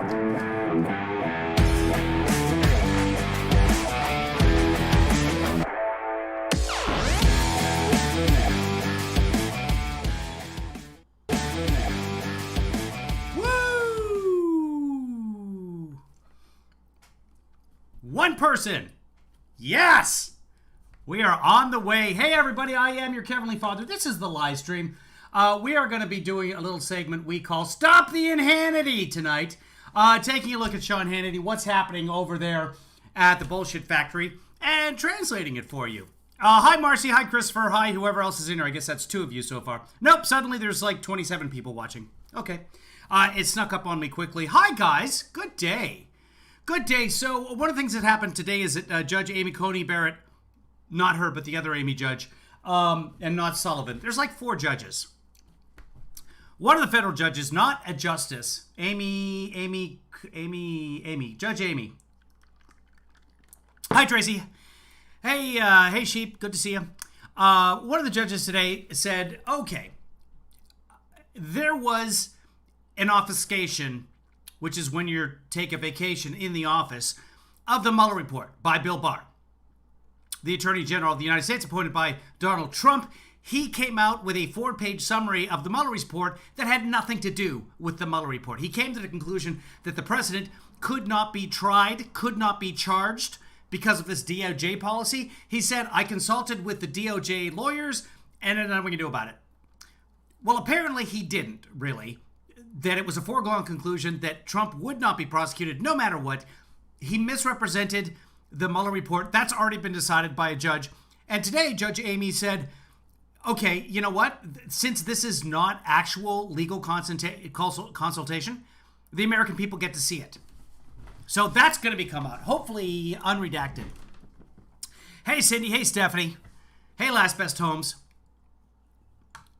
One person. Yes. We are on the way. Hey, everybody. I am your KevinlyFather. This is the live stream. We are going to be doing a little segment we call Stop the InHannity tonight. Taking a look at Sean Hannity, what's happening over there at the Bullshit Factory, and translating it for you. Hi, Marcy. Hi, Christopher. Hi, whoever else is in here. I guess that's 2 of you so far. Nope. Suddenly there's like 27 people watching. Okay. It snuck up on me quickly. Hi, guys. Good day. Good day. So one of the things that happened today is that Judge Amy Coney Barrett, not her, but the other Amy judge, and not Sullivan. There's like 4 judges. One of the federal judges, not a justice, Amy, Judge Amy. Hi, Tracy. Hey, Sheep. Good to see you. One of the judges today said, okay, there was an obfuscation, which is when you take a vacation in the office, of the Mueller report by Bill Barr, the Attorney General of the United States, appointed by Donald Trump. He came out with a 4-page summary of the Mueller report that had nothing to do with the Mueller report. He came to the conclusion that the president could not be tried, could not be charged because of this DOJ policy. He said, I consulted with the DOJ lawyers and there's nothing we can do about it. Well, apparently he didn't, really. That it was a foregone conclusion that Trump would not be prosecuted no matter what. He misrepresented the Mueller report. That's already been decided by a judge. And today, Judge Amy said, okay, you know what? Since this is not actual legal consultation, the American people get to see it. So that's going to be come out, hopefully unredacted. Hey, Cindy. Hey, Stephanie. Hey, Last Best Homes.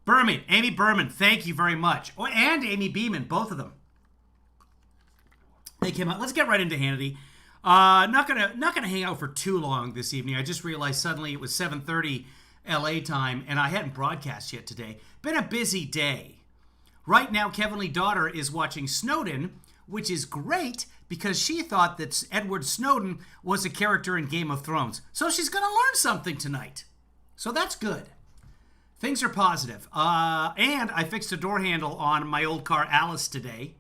Berman, Amy Berman, thank you very much. Oh, and Amy Beeman, both of them. They came out. Let's get right into Hannity. Not gonna hang out for too long this evening. I just realized suddenly it was 7:30 LA time, and I hadn't broadcast yet today. Been a busy day. Right now, Kevinly's daughter is watching Snowden, which is great because she thought that Edward Snowden was a character in Game of Thrones. So she's gonna learn something tonight. So that's good. Things are positive. And I fixed a door handle on my old car, Alice, today.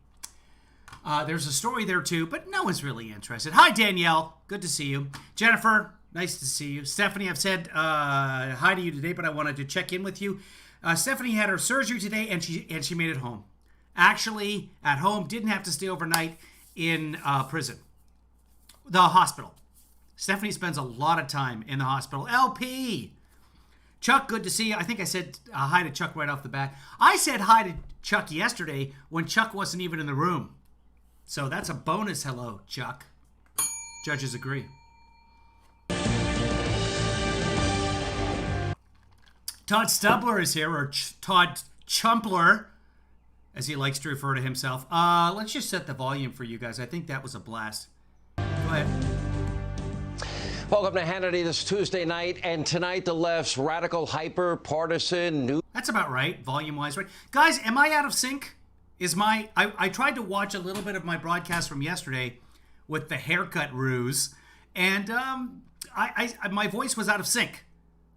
There's a story there, too, but no one's really interested. Hi, Danielle. Good to see you. Jennifer, nice to see you. Stephanie, I've said hi to you today, but I wanted to check in with you. Stephanie had her surgery today, and she made it home. Actually, at home, didn't have to stay overnight in prison. The hospital. Stephanie spends a lot of time in the hospital. LP! Chuck, good to see you. I think I said hi to Chuck right off the bat. I said hi to Chuck yesterday when Chuck wasn't even in the room. So that's a bonus hello, Chuck. Judges agree. Todd Stubler is here, or Todd Chumpler, as he likes to refer to himself. Let's just set the volume for you guys. I think that was a blast. Go ahead. Welcome to Hannity this Tuesday night, and tonight the left's radical, hyper-partisan news. That's about right, volume-wise, right? Guys, am I out of sync? I tried to watch a little bit of my broadcast from yesterday with the haircut ruse, and my voice was out of sync.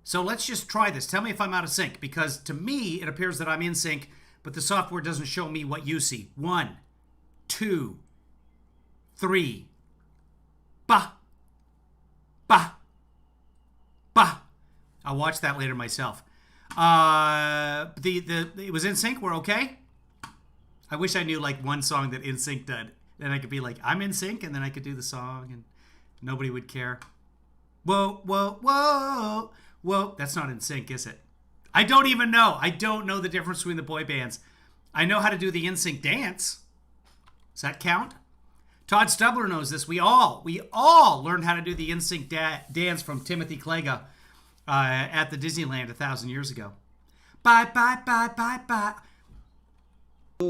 So let's just try this. Tell me if I'm out of sync, because to me, it appears that I'm in sync, but the software doesn't show me what you see. 1, 2, 3. Bah. Bah. Bah. I'll watch that later myself. It was in sync. We're okay. I wish I knew like one song that in sync did. Then I could be like, I'm in sync, and then I could do the song, and nobody would care. Whoa, whoa, whoa, whoa. That's not in sync, is it? I don't even know. I don't know the difference between the boy bands. I know how to do the in sync dance. Does that count? Todd Stubler knows this. We all learned how to do the in sync dance from Timothy Clegga at the Disneyland 1,000 years ago. Bye, bye, bye, bye, bye.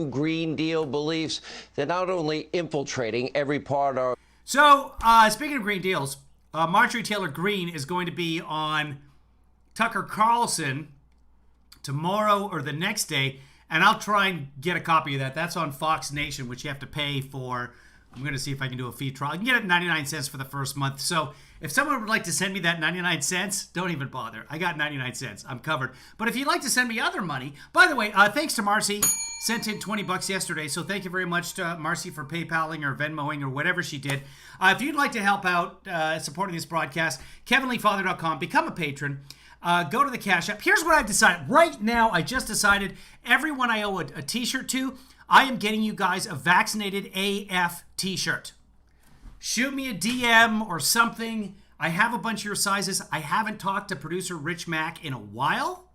Green Deal beliefs, they're not only infiltrating every part of... So, speaking of Green Deals, Marjorie Taylor Greene is going to be on Tucker Carlson tomorrow or the next day And I'll try and get a copy of that. That's on Fox Nation, which you have to pay for. I'm going to see if I can do a free trial. I can get it 99 cents for the first month. So if someone would like to send me that 99 cents, don't even bother. I got 99 cents. I'm covered. But if you'd like to send me other money, by the way, thanks to Marcy. Sent in $20 yesterday. So thank you very much to Marcy for PayPaling or Venmoing or whatever she did. If you'd like to help out supporting this broadcast, KevinlyFather.com. Become a patron. Go to the Cash App. Here's what I've decided. Right now, I just decided everyone I owe a t-shirt to, I am getting you guys a Vaccinated AF t-shirt. Shoot me a DM or something. I have a bunch of your sizes. I haven't talked to producer Rich Mack in a while.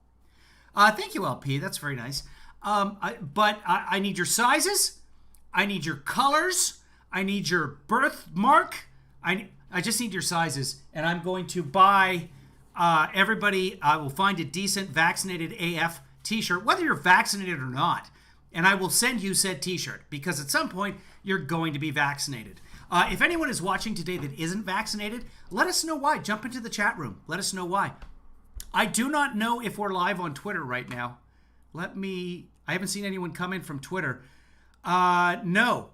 Thank you, LP. That's very nice. But I need your sizes. I need your colors. I need your birthmark. I just need your sizes. And I'm going to buy everybody. I will find a decent Vaccinated AF t-shirt, whether you're vaccinated or not. And I will send you said t-shirt because at some point you're going to be vaccinated. If anyone is watching today that isn't vaccinated, let us know why. Jump into the chat room. Let us know why. I do not know if we're live on Twitter right now. I haven't seen anyone come in from Twitter. No.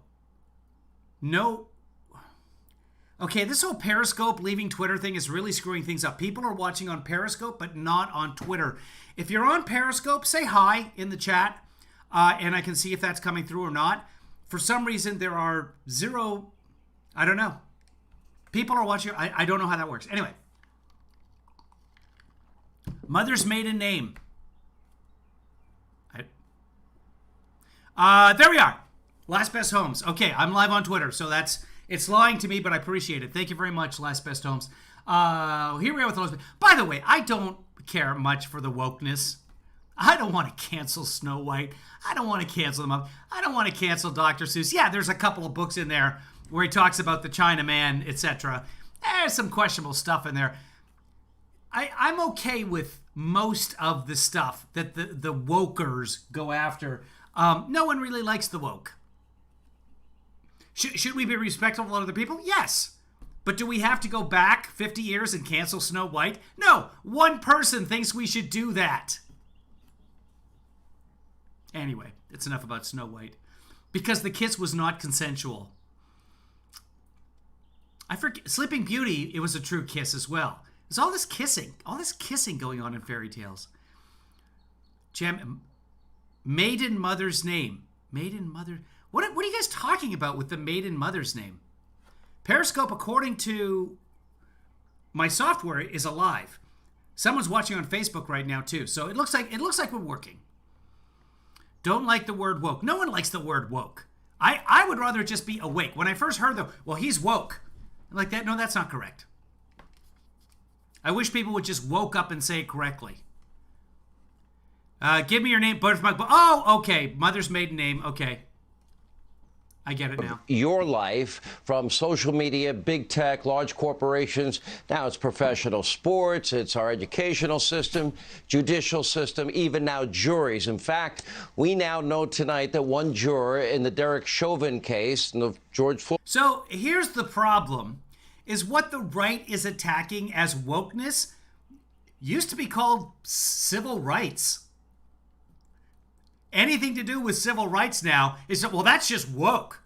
Okay, this whole Periscope leaving Twitter thing is really screwing things up. People are watching on Periscope, but not on Twitter. If you're on Periscope, say hi in the chat. And I can see if that's coming through or not. For some reason, there are zero, I don't know. People are watching. I don't know how that works. Anyway. Mother's maiden name. There we are. Last Best Homes. Okay, I'm live on Twitter, so it's lying to me, but I appreciate it. Thank you very much, Last Best Homes. Here we are with those. By the way, I don't care much for the wokeness. I don't want to cancel Snow White. I don't want to cancel them up. I don't want to cancel Dr. Seuss. Yeah, there's a couple of books in there where he talks about the Chinaman, etc. There's some questionable stuff in there. I'm okay with most of the stuff that the wokers go after. No one really likes the woke. Should we be respectful of other people? Yes. But do we have to go back 50 years and cancel Snow White? No. One person thinks we should do that. Anyway, it's enough about Snow White. Because the kiss was not consensual. I forget. Sleeping Beauty, it was a true kiss as well. There's all this kissing going on in fairy tales. Maiden mother's name. Maiden mother. What are you guys talking about with the maiden mother's name? Periscope, according to my software, is alive. Someone's watching on Facebook right now too. So it looks like we're working. Don't like the word woke. No one likes the word woke. I would rather just be awake. When I first heard he's woke. I'm like that. No, that's not correct. I wish people would just woke up and say it correctly. Give me your name, birthmark. Oh, okay. Mother's maiden name. Okay. I get it now. Your life from social media, big tech, large corporations. Now it's professional sports. It's our educational system, judicial system, even now juries. In fact, we now know tonight that one juror in the Derek Chauvin case, in the George Floyd. So here's the problem, is what the right is attacking as wokeness used to be called civil rights. Anything to do with civil rights now is, well, that's just woke.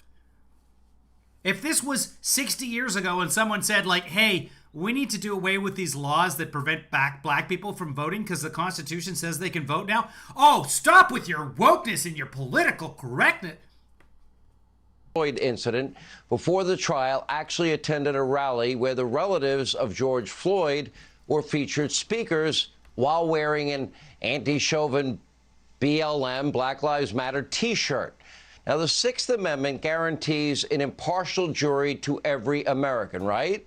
If this was 60 years ago and someone said, like, hey, we need to do away with these laws that prevent black people from voting because the Constitution says they can vote now. Oh, stop with your wokeness and your political correctness. Floyd incident before the trial actually attended a rally where the relatives of George Floyd were featured speakers while wearing an anti-Chauvin BLM, Black Lives Matter t-shirt. Now, the Sixth Amendment guarantees an impartial jury to every American, right?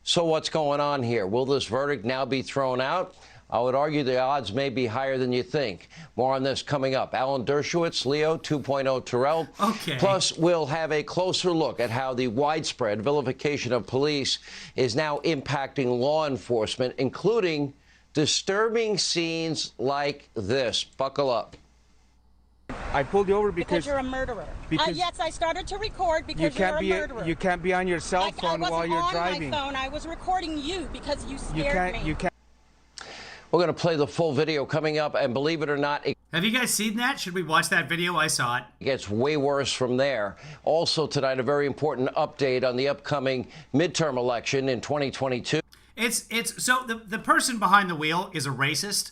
So what's going on here? Will this verdict now be thrown out? I would argue the odds may be higher than you think. More on this coming up. Alan Dershowitz, Leo 2.0 Terrell. Okay. Plus, we'll have a closer look at how the widespread vilification of police is now impacting law enforcement, including disturbing scenes like this. Buckle up. I pulled you over because you're a murderer. Because yes, I started to record because you're a murderer. You can't be on your cell phone while you're driving. I wasn't on my phone. I was recording you because you scared me. We're going to play the full video coming up, and believe it or not... Have you guys seen that? Should we watch that video? I saw it. It gets way worse from there. Also tonight, a very important update on the upcoming midterm election in 2022. So the person behind the wheel is a racist.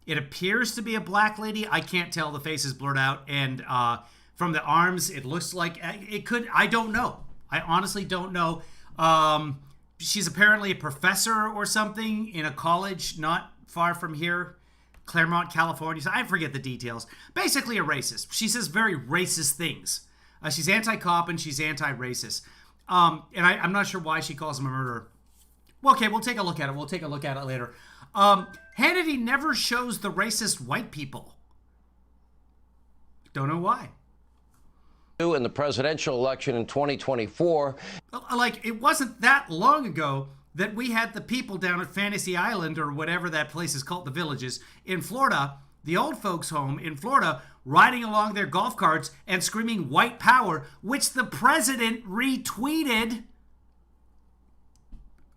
It appears to be a black lady. I can't tell. The face is blurred out. And from the arms, it looks like it could. I don't know. I honestly don't know. She's apparently a professor or something in a college not far from here. Claremont, California. I forget the details. Basically a racist. She says very racist things. She's anti-cop and she's anti-racist. And I'm not sure why she calls him a murderer. Well, okay, we'll take a look at it. We'll take a look at it later. Hannity never shows the racist white people. Don't know why. In the presidential election in 2024. Like, it wasn't that long ago that we had the people down at Fantasy Island, or whatever that place is called, the Villages, in Florida, the old folks' home in Florida, riding along their golf carts and screaming white power, which the president retweeted.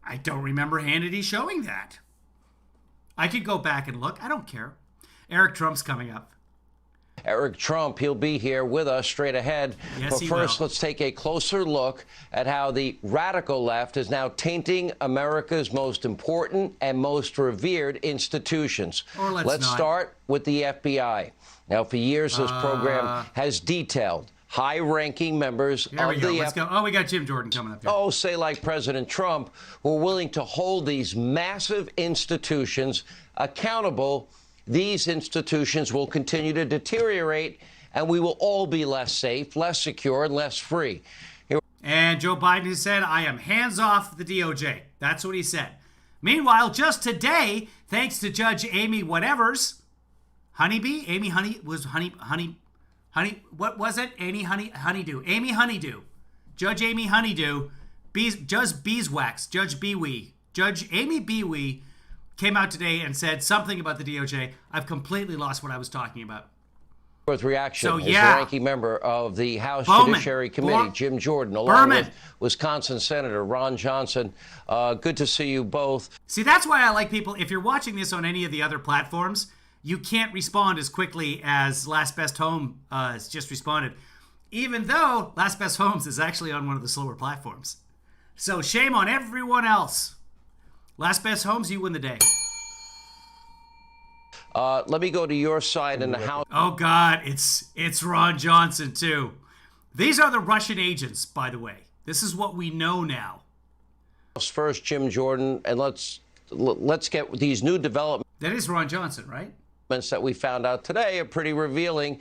I don't remember Hannity showing that. I could go back and look. I don't care. Eric Trump's coming up. Eric Trump, he'll be here with us straight ahead. Yes, but first, let's take a closer look at how the radical left is now tainting America's most important and most revered institutions. Let's start with the FBI. Now, for years, this program has detailed high-ranking members of the FBI. Let's go. Oh, we got Jim Jordan coming up here. Oh, say like President Trump, who are willing to hold these massive institutions accountable. These institutions will continue to deteriorate, and we will all be less safe, less secure, and less free. And Joe Biden has said, I am hands off the DOJ. That's what he said. Meanwhile, just today, thanks to Judge Amy Whatevers, what was it? Amy Honeydew. Judge Amy Honeydew, Judge Beeswax, Judge Bewee, Judge Amy Bewee, came out today and said something about the DOJ. I've completely lost what I was talking about. With reaction is the ranking member of the House Judiciary Committee, Jim Jordan, along with Wisconsin Senator Ron Johnson. Good to see you both. See, that's why I like people. If you're watching this on any of the other platforms, you can't respond as quickly as Last Best Home has just responded, even though Last Best Homes is actually on one of the slower platforms. So shame on everyone else. Last Best Homes, you win the day. Let me go to your side in the House. Oh, God, it's Ron Johnson, too. These are the Russian agents, by the way. This is what we know now. First, Jim Jordan, and let's get these new developments. That is Ron Johnson, right? That we found out today are pretty revealing.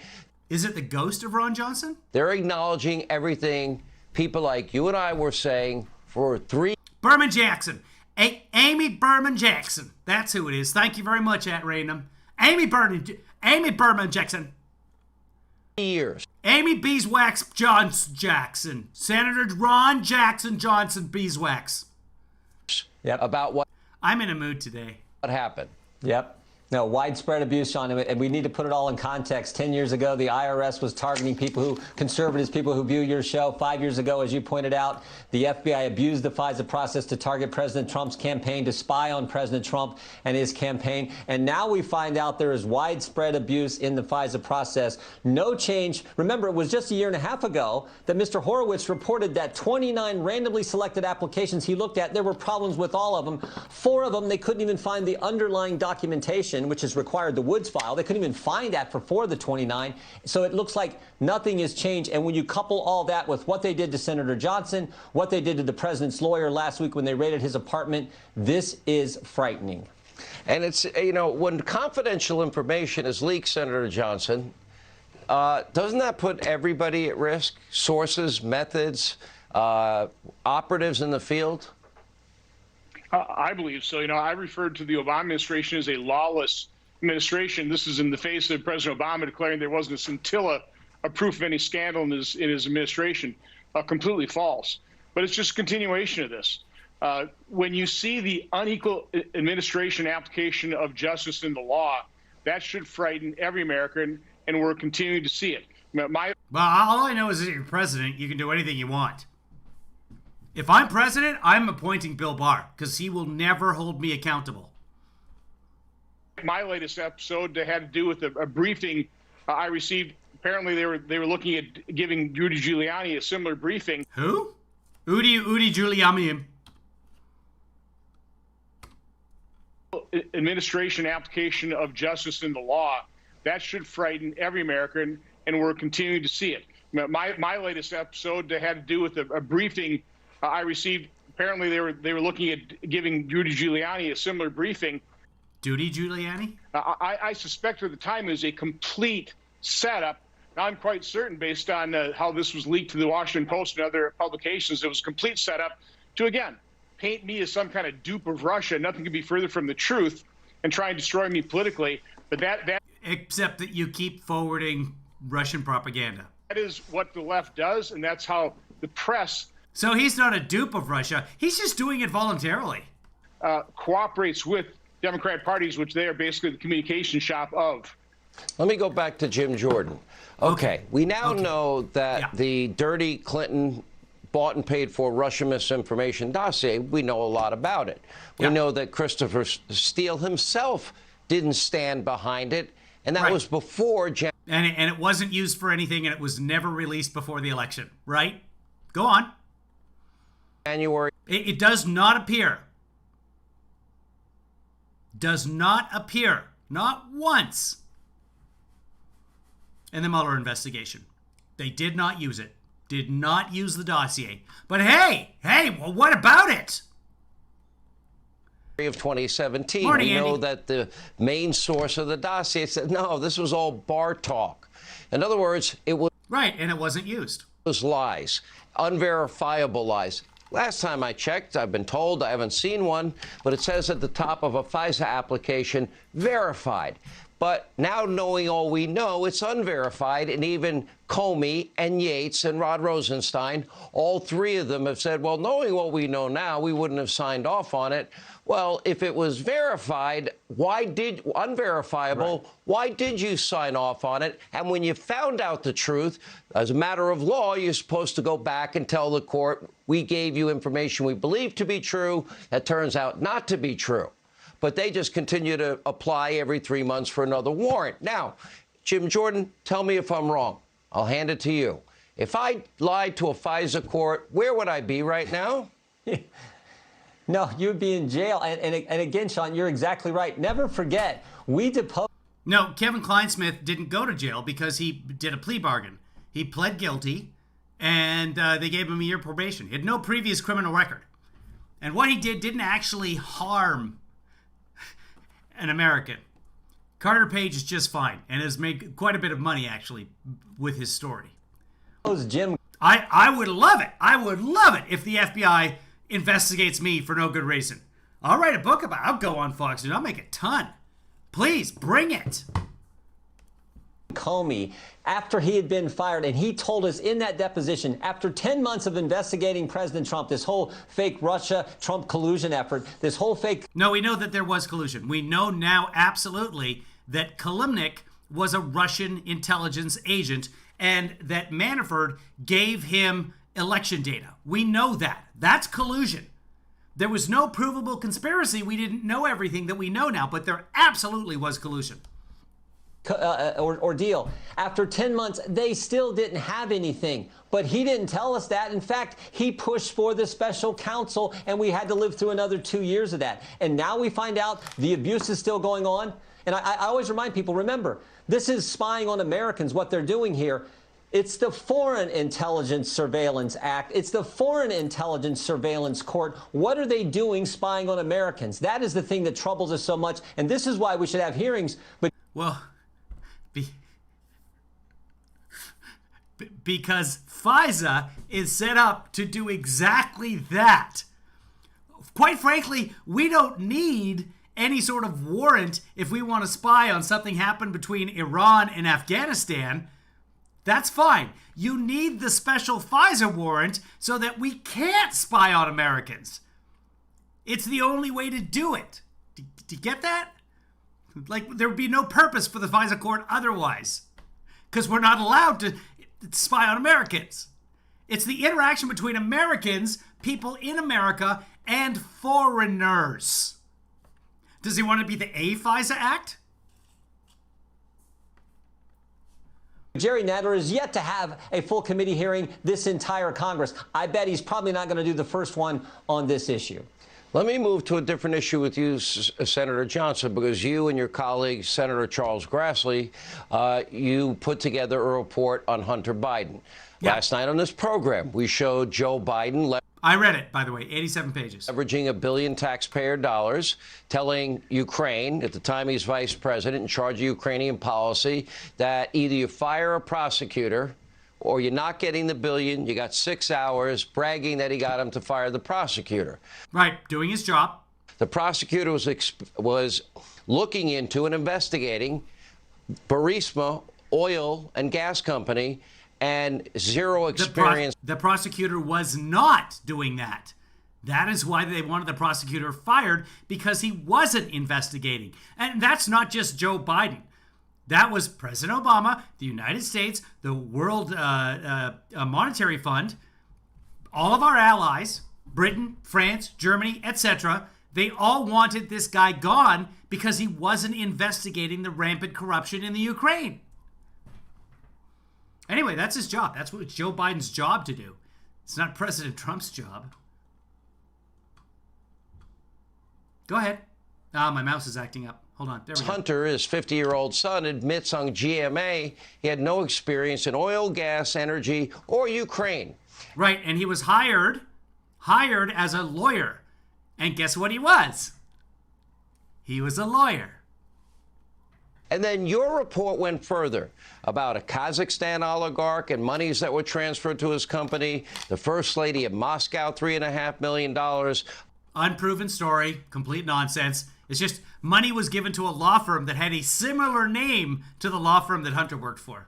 Is it the ghost of Ron Johnson? They're acknowledging everything people like you and I were saying for 3 Berman Jackson. Amy Berman Jackson. That's who it is. Thank you very much, at random. Amy Berman Jackson. years. Amy Beeswax Jackson. Senator Ron Jackson Johnson Beeswax. Yep. About what I'm in a mood today. happened. Yep. No, widespread abuse on him, and we need to put it all in context. 10 years ago, the IRS was targeting conservatives, people who view your show. 5 years ago, as you pointed out, the FBI abused the FISA process to target President Trump's campaign, to spy on President Trump and his campaign. And now we find out there is widespread abuse in the FISA process. No change. Remember, it was just a year and a half ago that Mr. Horowitz reported that 29 randomly selected applications he looked at, there were problems with all of them. 4 of them, they couldn't even find the underlying documentation, which is required, the Woods file. They couldn't even find that for 4 of the 29. So it looks like nothing has changed. And when you couple all that with what they did to Senator Johnson, what they did to the president's lawyer last week when they raided his apartment, this is frightening. And it's, you know, when confidential information is leaked, Senator Johnson, doesn't that put everybody at risk? Sources, methods, operatives in the field? I believe so. You know, I referred to the Obama administration as a lawless administration. This is in the face of President Obama declaring there wasn't a scintilla of proof of any scandal in his administration. Completely false. But it's just a continuation of this. When you see the unequal administration application of justice in the law, that should frighten every American, and we're continuing to see it. Well, all I know is that you're president, you can do anything you want. If I'm president, I'm appointing Bill Barr, because he will never hold me accountable. My latest episode had to do with a briefing I received. Apparently, they were looking at giving Rudy Giuliani a similar briefing. Who? Udi Giuliani. Administration application of justice in the law. That should frighten every American, and we're continuing to see it. My latest episode had to do with a briefing I received. Apparently, they were looking at giving Rudy Giuliani a similar briefing. Rudy Giuliani? I suspect at the time it was a complete setup. Now, I'm quite certain, based on how this was leaked to the Washington Post and other publications, it was a complete setup to, again, paint me as some kind of dupe of Russia. Nothing could be further from the truth, and try and destroy me politically. But that except that you keep forwarding Russian propaganda. That is what the left does, and that's how the press. So he's not a dupe of Russia. He's just doing it voluntarily. Cooperates with Democrat parties, which they are basically the communication shop of. Let me go back to Jim Jordan. Okay, we now know that the dirty Clinton bought and paid for Russian misinformation dossier, we know a lot about it. We know that Christopher Steele himself didn't stand behind it, and that was before and it wasn't used for anything, and it was never released before the election, right? Go on. January. It does not appear. Does not appear. Not once. In the Mueller investigation. They did not use it. Did not use the dossier. But hey, well, what about it? Of 2017, Morning, we know Andy. that the main source of the dossier said, no, this was all bar talk. In other words, it was... Right, and it wasn't used. Was lies, unverifiable lies. Last time I checked, I've been told, I haven't seen one, but it says at the top of a FISA application, verified. But now knowing all we know, it's unverified, and even Comey and Yates and Rod Rosenstein, all three of them have said, well, knowing what we know now, we wouldn't have signed off on it. Well, if it was verified, unverifiable, why did you sign off on it? And when you found out the truth, as a matter of law, you're supposed to go back and tell the court, we gave you information we believe to be true that turns out not to be true. But they just continue to apply every 3 months for another warrant. Now, Jim Jordan, tell me if I'm wrong. I'll hand it to you. If I lied to a FISA court, where would I be right now? No, you would be in jail. And again, Sean, you're exactly right. Never forget, we deposed. No, Kevin Kleinsmith didn't go to jail because he did a plea bargain. He pled guilty, and they gave him a year probation. He had no previous criminal record. And what he did didn't actually harm an American. Carter Page is just fine and has made quite a bit of money, actually, with his story. Jim. I would love it. I would love it if the FBI investigates me for no good reason. I'll write a book about it. I'll go on Fox News. I'll make a ton. Please, bring it. Comey, after he had been fired, and he told us in that deposition, after 10 months of investigating President Trump, this whole fake Russia-Trump collusion effort, this whole fake... No, we know that there was collusion. We know now absolutely that Kilimnik was a Russian intelligence agent and that Manafort gave him election data. We know that. That's collusion. There was no provable conspiracy. We didn't know everything that we know now, but there absolutely was collusion. Ordeal. After 10 months, they still didn't have anything. But he didn't tell us that. In fact, he pushed for the special counsel, and we had to live through another 2 years of that. And now we find out the abuse is still going on. And I always remind people, remember, this is spying on Americans, what they're doing here. It's the Foreign Intelligence Surveillance Act. It's the Foreign Intelligence Surveillance Court. What are they doing spying on Americans? That is the thing that troubles us so much. And this is why we should have hearings. But well, because FISA is set up to do exactly that. Quite frankly, we don't need any sort of warrant if we want to spy on something happened between Iran and Afghanistan. That's fine. You need the special FISA warrant so that we can't spy on Americans. It's the only way to do it. Do you get that? Like, there would be no purpose for the FISA court otherwise, because we're not allowed to spy on Americans. It's the interaction between Americans, people in America, and foreigners. Does he want to be the FISA Act? Jerry Nadler is yet to have a full committee hearing this entire Congress. I bet he's probably not going to do the first one on this issue. Let me move to a different issue with you, Senator Johnson, because you and your colleague, Senator Charles Grassley, you put together a report on Hunter Biden. Yeah. Last night on this program, we showed Joe Biden I read it, by the way, 87 pages. leveraging $1 billion taxpayer dollars, telling Ukraine, at the time he's vice president in charge of Ukrainian policy, that either you fire a prosecutor or you're not getting the $1 billion. You got 6 hours, bragging that he got him to fire the prosecutor. Right, doing his job. The prosecutor was looking into and investigating Burisma oil and gas company, and zero experience. The prosecutor was not doing that. That is why they wanted the prosecutor fired, because he wasn't investigating. And that's not just Joe Biden. That was President Obama, the United States, the World Monetary Fund, all of our allies, Britain, France, Germany, etc. They all wanted this guy gone because he wasn't investigating the rampant corruption in the Ukraine. Anyway, that's his job. That's what Joe Biden's job to do. It's not President Trump's job. Go ahead. My mouse is acting up. Hold on. There we go. Hunter, his 50-year-old son, admits on GMA he had no experience in oil, gas, energy, or Ukraine. Right, and he was hired as a lawyer. And guess what he was? He was a lawyer. And then your report went further about a Kazakhstan oligarch and monies that were transferred to his company, the First Lady of Moscow, $3.5 million. Unproven story, complete nonsense. It's just money was given to a law firm that had a similar name to the law firm that Hunter worked for.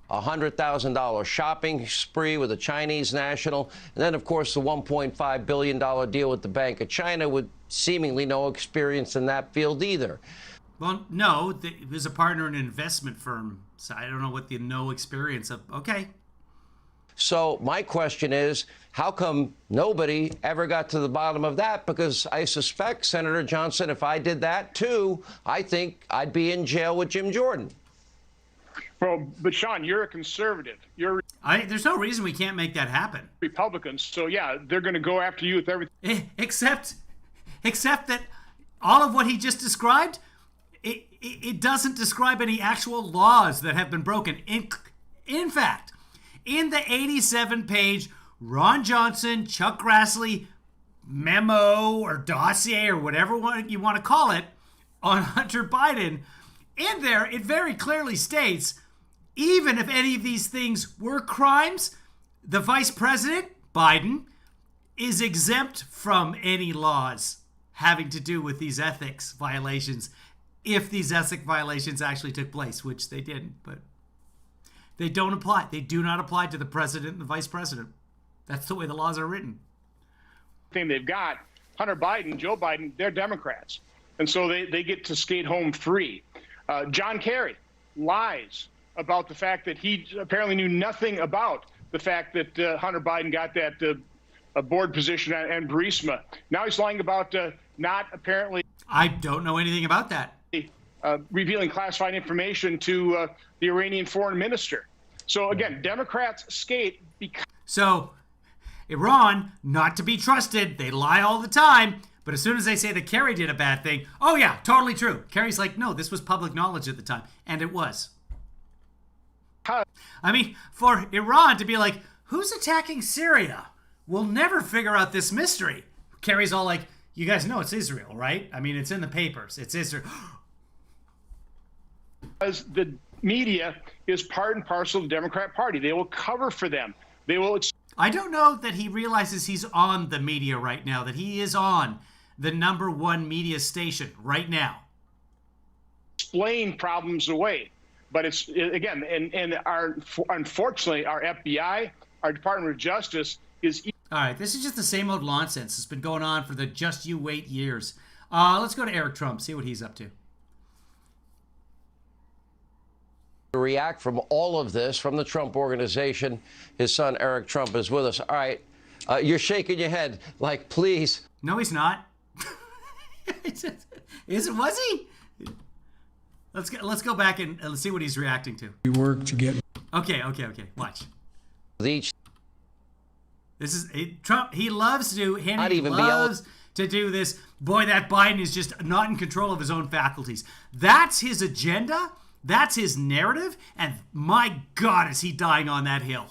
A $100,000 shopping spree with a Chinese national. And then, of course, the $1.5 billion deal with the Bank of China with seemingly no experience in that field either. Well, no, he was a partner in an investment firm. So I don't know what the no experience of. Okay. So my question is, how come nobody ever got to the bottom of that? Because I suspect, Senator Johnson, if I did that too, I think I'd be in jail with Jim Jordan. Well, but Sean, you're a conservative. There's no reason we can't make that happen. Republicans. So yeah, they're going to go after you with everything. Except that all of what he just described, it doesn't describe any actual laws that have been broken. In fact, in the 87-page Ron Johnson, Chuck Grassley memo or dossier or whatever you want to call it on Hunter Biden, in there it very clearly states, even if any of these things were crimes, the Vice President, Biden, is exempt from any laws having to do with these ethics violations, if these ethics violations actually took place, which they didn't, but they don't apply. They do not apply to the president and the vice president. That's the way the laws are written. Thing they've got, Hunter Biden, Joe Biden, they're Democrats. And so they get to skate home free. John Kerry lies about the fact that he apparently knew nothing about the fact that Hunter Biden got that board position and Burisma. Now he's lying about not apparently. I don't know anything about that. Revealing classified information to the Iranian foreign minister. So again, Democrats skate because. So Iran, not to be trusted. They lie all the time. But as soon as they say that Kerry did a bad thing, oh yeah, totally true. Kerry's like, no, this was public knowledge at the time. And it was. I mean, for Iran to be like, who's attacking Syria? We'll never figure out this mystery. Kerry's all like, you guys know it's Israel, right? I mean, it's in the papers. It's Israel. As the media is part and parcel of the Democrat Party. They will cover for them. They will. I don't know that he realizes he's on the media right now, that he is on the #1 media station right now. Explain problems away. But it's, again, and unfortunately, our FBI, our Department of Justice is. All right, this is just the same old nonsense. It's been going on for the just you wait years. Let's go to Eric Trump, see what he's up to. To react from all of this, from the Trump Organization, his son Eric Trump is with us. All right, you're shaking your head like, please. No, he's not. Was he? Let's go back and let's see what he's reacting to. We work to get. Okay. Watch. Each This is Trump. He loves to. Not Hannity even loves to do this. Boy, that Biden is just not in control of his own faculties. That's his agenda. That's his narrative. And my God, is he dying on that hill.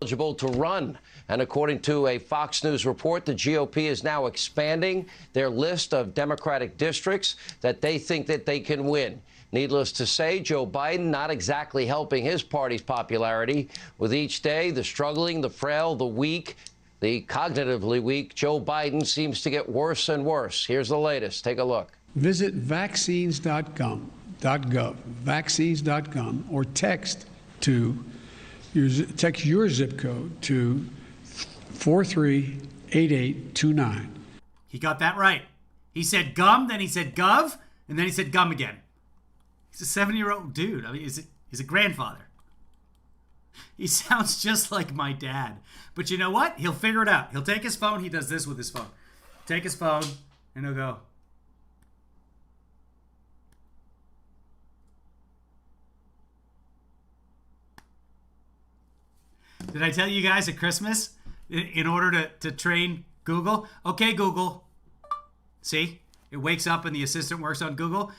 eligible to run. And according to a Fox News report, the GOP is now expanding their list of Democratic districts that they think that they can win. Needless to say, Joe Biden not exactly helping his party's popularity. With each day, the struggling, the frail, the weak, the cognitively weak, Joe Biden seems to get worse and worse. Here's the latest. Take a look. Visit vaccines.gov, vaccines.gov, or text your zip code to 438829. He got that right. He said gum, then he said gov, and then he said gum again. He's a 7-year-old dude. I mean, he's a grandfather. He sounds just like my dad. But you know what? He'll figure it out. He'll take his phone. He does this with his phone. Take his phone, and he'll go. Did I tell you guys at Christmas, in order to train Google? Okay, Google. See? It wakes up and the assistant works on Google.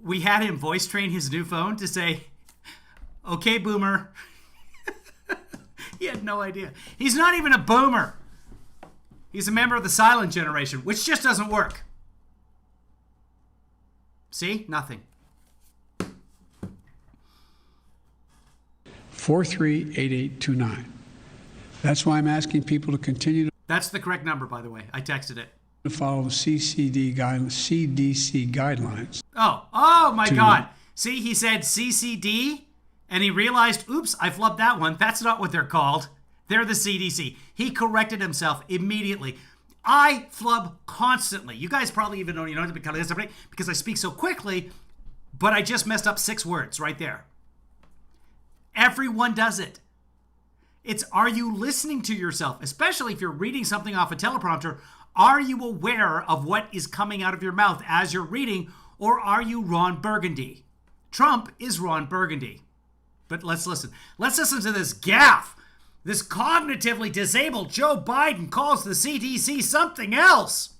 We had him voice train his new phone to say, okay, boomer. He had no idea. He's not even a boomer. He's a member of the silent generation, which just doesn't work. See? Nothing. 438829. That's why I'm asking people to continue to. That's the correct number, by the way. I texted it. To follow the CDC guidelines. Oh my God. See, he said CCD, and he realized, oops, I flubbed that one. That's not what they're called. They're the CDC. He corrected himself immediately. I flub constantly. You guys probably even don't know because I speak so quickly, but I just messed up 6 words right there. Everyone does it. It's, are you listening to yourself? Especially if you're reading something off a teleprompter. Are you aware of what is coming out of your mouth as you're reading, or are you Ron Burgundy? Trump is Ron Burgundy. But let's listen. Let's listen to this gaffe. This cognitively disabled Joe Biden calls the CDC something else.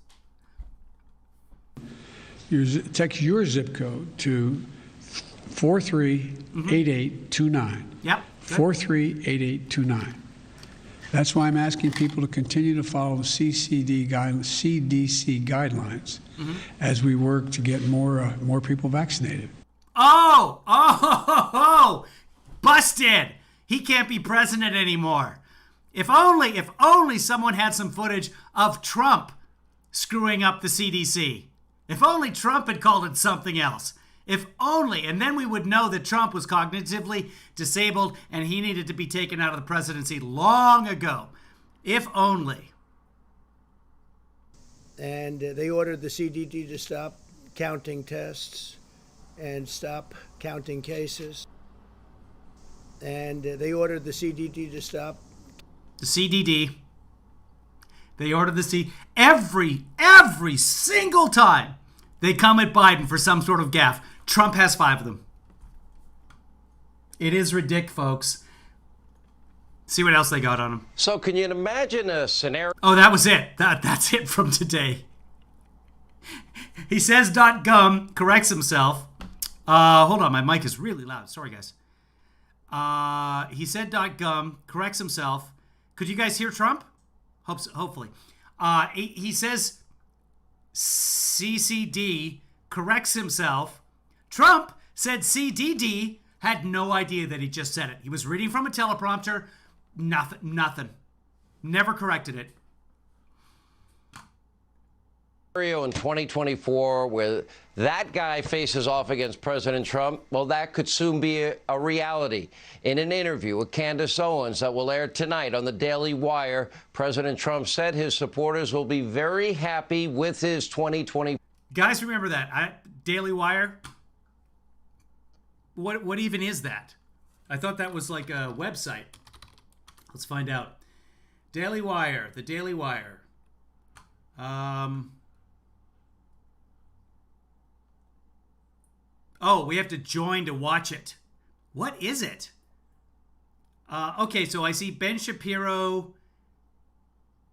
Text your zip code to 438829. Yep. 438829. That's why I'm asking people to continue to follow the CDC guidelines as we work to get more people vaccinated. Oh, busted. He can't be president anymore. If only someone had some footage of Trump screwing up the CDC. If only Trump had called it something else. If only, and then we would know that Trump was cognitively disabled and he needed to be taken out of the presidency long ago. If only. And they ordered the CDC to stop counting tests and stop counting cases. And they ordered the CDC to stop. The CDD. They ordered the every single time they come at Biden for some sort of gaffe. Trump has 5 of them. It is ridiculous, folks. See what else they got on him. So can you imagine a scenario? Oh, that was it. That's it from today. He says .gum, corrects himself. Hold on, my mic is really loud. Sorry, guys. He said .gum, corrects himself. Could you guys hear Trump? Hopefully. He says CCD, corrects himself. Trump said CDD, had no idea that he just said it. He was reading from a teleprompter. Nothing. Never corrected it. In 2024 where that guy faces off against President Trump, well, that could soon be a reality. In an interview with Candace Owens that will air tonight on the Daily Wire, President Trump said his supporters will be very happy with his 2020. Guys, remember that. Daily Wire? What even is that? I thought that was like a website. Let's find out. Daily Wire. The Daily Wire. Oh, we have to join to watch it. What is it? Okay, so I see Ben Shapiro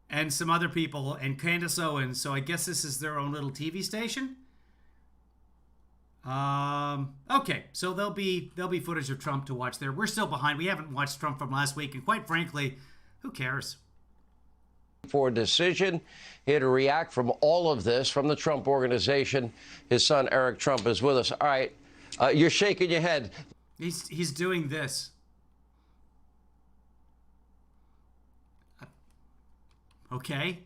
and some other people and Candace Owens. So I guess this is their own little TV station. Okay, so there'll be footage of Trump to watch there. We're still behind. We haven't watched Trump from last week, and quite frankly, who cares? For a decision. Here to react from all of this from the Trump Organization. His son Eric Trump is with us. All right, you're shaking your head. He's doing this. Okay.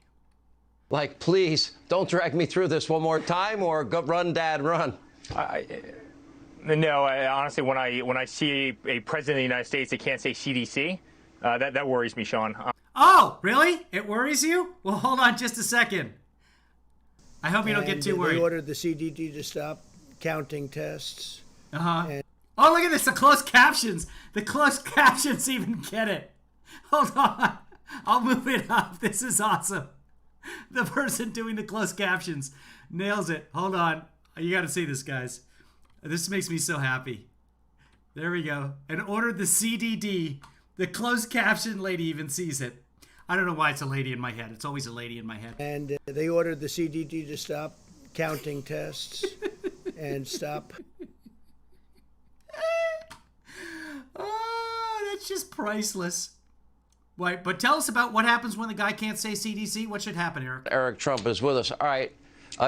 Like, please don't drag me through this one more time, or go, run, Dad, run. No, honestly, when I see a president of the United States that can't say CDC, that worries me, Sean. Oh, really? It worries you? Well, hold on just a second. I hope you don't get too worried. They ordered the CDC to stop counting tests. Uh-huh. Oh, look at this, the closed captions. The closed captions even get it. Hold on. I'll move it up. This is awesome. The person doing the closed captions nails it. Hold on. You got to see this, guys. This makes me so happy. There we go. And ordered the CDD. The closed caption lady even sees it. I don't know why it's a lady in my head. It's always a lady in my head. And they ordered the CDD to stop counting tests and stop. Oh, that's just priceless. Wait, but tell us about what happens when the guy can't say CDC. What should happen, Eric? Eric Trump is with us. All right.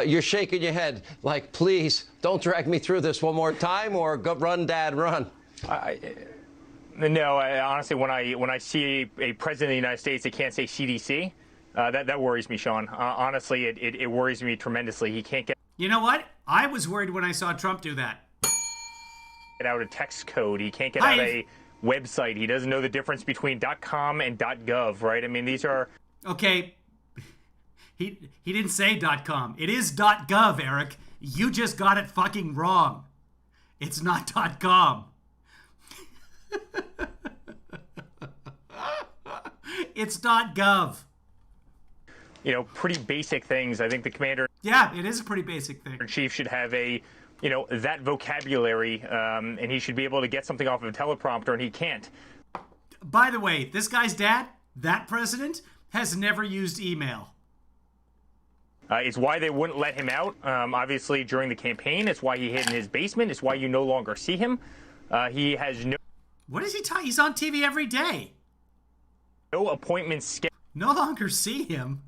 You're shaking your head. Like, please don't drag me through this one more time, or go, run, Dad, run. No, honestly, when I see a president of the United States that can't say CDC, that worries me, Sean. Honestly, it worries me tremendously. He can't get. You know what? I was worried when I saw Trump do that. Get out a text code. He can't get out a website. He doesn't know the difference between .com and .gov, right? I mean, these are. Okay. He didn't say .com. It is .gov, Eric. You just got it fucking wrong. It's not .com. It's .gov. You know, pretty basic things. I think the commander. Yeah, it is a pretty basic thing. Chief should have that vocabulary, and he should be able to get something off of a teleprompter, and he can't. By the way, this guy's dad, that president, has never used email. It's why they wouldn't let him out, obviously, during the campaign. It's why he hid in his basement. It's why you no longer see him. He has no... What is he talking? He's on TV every day. No appointments scheduled. No longer see him.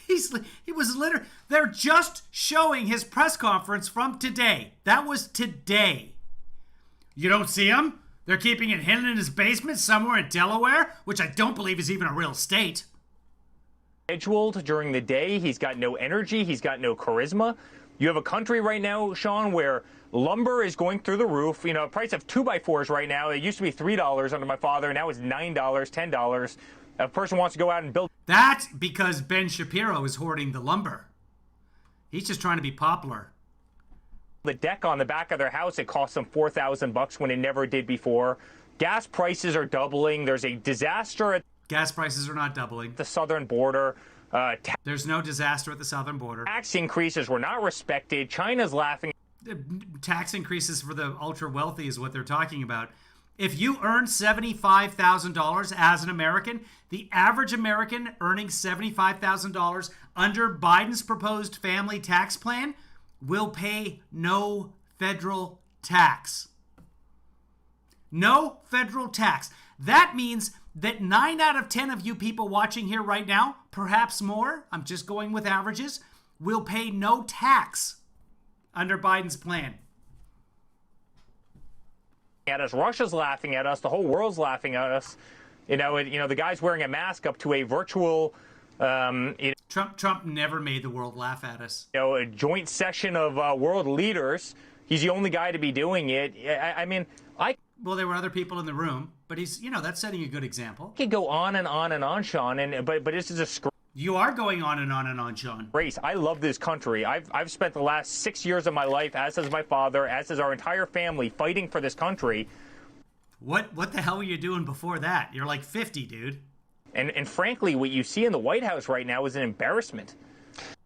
He was literally... They're just showing his press conference from today. That was today. You don't see him? They're keeping it hidden in his basement somewhere in Delaware, which I don't believe is even a real state. Scheduled during the day. He's got no energy. He's got no charisma. You have a country right now, Sean, where lumber is going through the roof. You know, price of 2x4s right now. It used to be $3 under my father. Now it's $9, $10. A person wants to go out and build. That's because Ben Shapiro is hoarding the lumber. He's just trying to be popular. The deck on the back of their house, it cost them $4,000 when it never did before. Gas prices are doubling. There's a disaster at gas prices are not doubling. The southern border. There's no disaster at the southern border. Tax increases were not respected. China's laughing. Tax increases for the ultra wealthy is what they're talking about. If you earn $75,000 as an American, the average American earning $75,000 under Biden's proposed family tax plan will pay no federal tax. No federal tax. That means that 9 out of 10 of you people watching here right now, perhaps more, I'm just going with averages, will pay no tax under Biden's plan. At us, Russia's laughing at us, the whole world's laughing at us. The guy's wearing a mask up to a virtual. Trump never made the world laugh at us. A joint session of world leaders. He's the only guy to be doing it. Well, there were other people in the room, but he's, that's setting a good example. He could go on and on and on, Sean, but this is a You are going on and on and on, Sean. Race. I love this country. I've spent the last 6 years of my life, as has my father, as has our entire family, fighting for this country. What the hell were you doing before that? You're like 50, dude. And frankly, what you see in the White House right now is an embarrassment.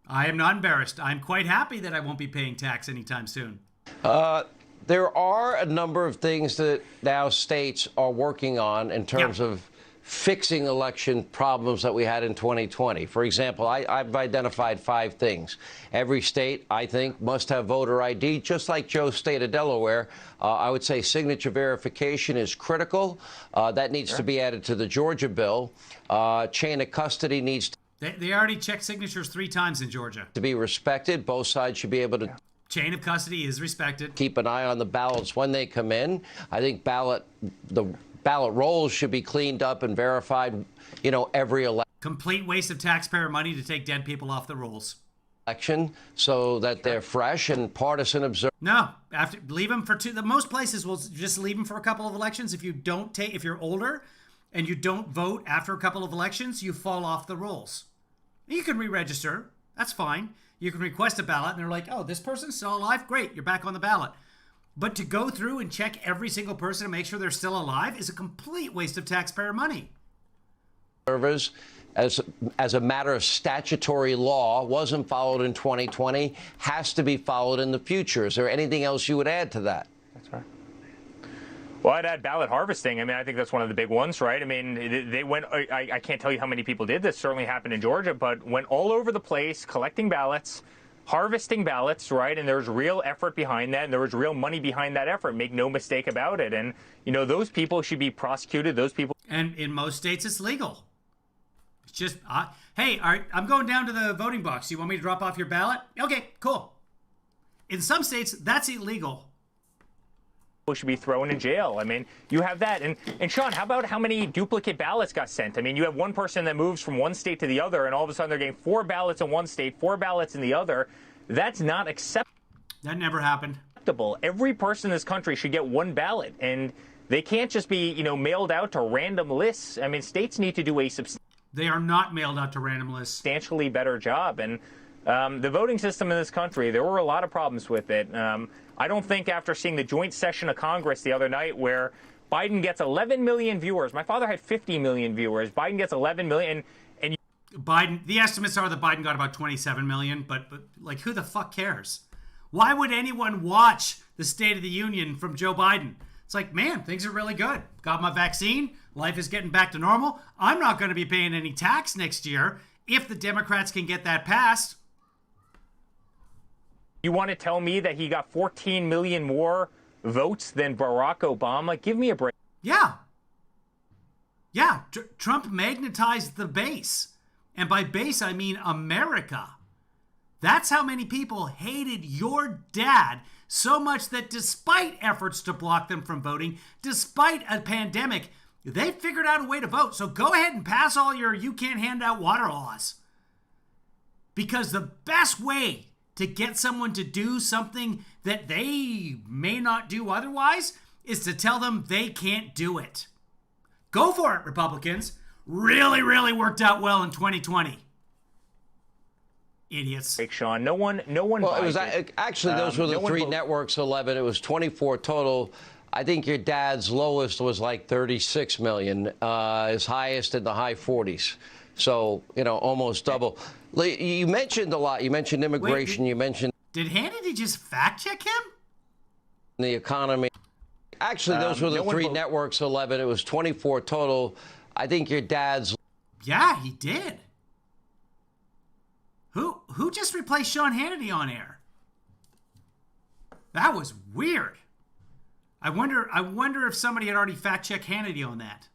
I am not embarrassed. I'm quite happy that I won't be paying tax anytime soon. There are a number of things that now states are working on in terms of fixing election problems that we had in 2020. For example, I've identified 5 things. Every state, I think, must have voter ID, just like Joe's state of Delaware. I would say signature verification is critical. That needs to be added to the Georgia bill. Chain of custody needs to They already checked signatures 3 times in Georgia. be respected. Both sides should be able to Chain of custody is respected. keep an eye on the ballots when they come in. I think the ballot rolls should be cleaned up and verified, every Complete waste of taxpayer money to take dead people off the rolls. election so that they're fresh and partisan observers. No, leave them for 2. Most places will just leave them for a couple of elections. If you're older and you don't vote after a couple of elections, you fall off the rolls. You can re-register. That's fine. You can request a ballot, and they're like, oh, this person's still alive? Great, you're back on the ballot. But to go through and check every single person to make sure they're still alive is a complete waste of taxpayer money. As a matter of statutory law, wasn't followed in 2020, has to be followed in the future. Is there anything else you would add to that? That's right. Well, I'd add ballot harvesting. I mean, I think that's one of the big ones, right? I mean, they went, I can't tell you how many people did this, certainly happened in Georgia, but went all over the place collecting ballots, harvesting ballots, right? And there's real effort behind that, and there was real money behind that effort. Make no mistake about it. And, those people should be prosecuted. Those people. And in most states, it's legal. It's just, hey, all right, I'm going down to the voting box. You want me to drop off your ballot? Okay, cool. In some states, that's illegal. Should be thrown in jail. I mean, you have that. And Sean, how about how many duplicate ballots got sent? I mean, you have one person that moves from one state to the other, and all of a sudden they're getting 4 ballots in one state, 4 ballots in the other. That's not acceptable. That never happened. Every person in this country should get 1 ballot, and they can't just be, mailed out to random lists. I mean, states need to do a They are not mailed out to random lists. Substantially better job. And the voting system in this country, there were a lot of problems with it. I don't think after seeing the joint session of Congress the other night where Biden gets 11 million viewers. My father had 50 million viewers. Biden gets 11 million. And the estimates are that Biden got about 27 million, but like, who the fuck cares? Why would anyone watch the State of the Union from Joe Biden? It's like, man, things are really good. Got my vaccine. Life is getting back to normal. I'm not going to be paying any tax next year if the Democrats can get that passed. You want to tell me that he got 14 million more votes than Barack Obama? Give me a break. Yeah. Trump magnetized the base. And by base, I mean America. That's how many people hated your dad so much that despite efforts to block them from voting, despite a pandemic, they figured out a way to vote. So go ahead and pass all your you can't hand out water laws. Because the best way to get someone to do something that they may not do otherwise is to tell them they can't do it. Go for it, Republicans. Really, really worked out well in 2020. Idiots. Sean, no one. Well, it was actually those were the 3 networks. 11. It was 24 total. I think your dad's lowest was like 36 million. His highest in the high 40s. So almost double. You mentioned a lot. You mentioned immigration. You mentioned. Did Hannity just fact check him? The economy. Actually, those were the 3 networks. 11. It was 24 total. I think your dad's. Yeah, he did. Who just replaced Sean Hannity on air? That was weird. I wonder if somebody had already fact-checked Hannity on that.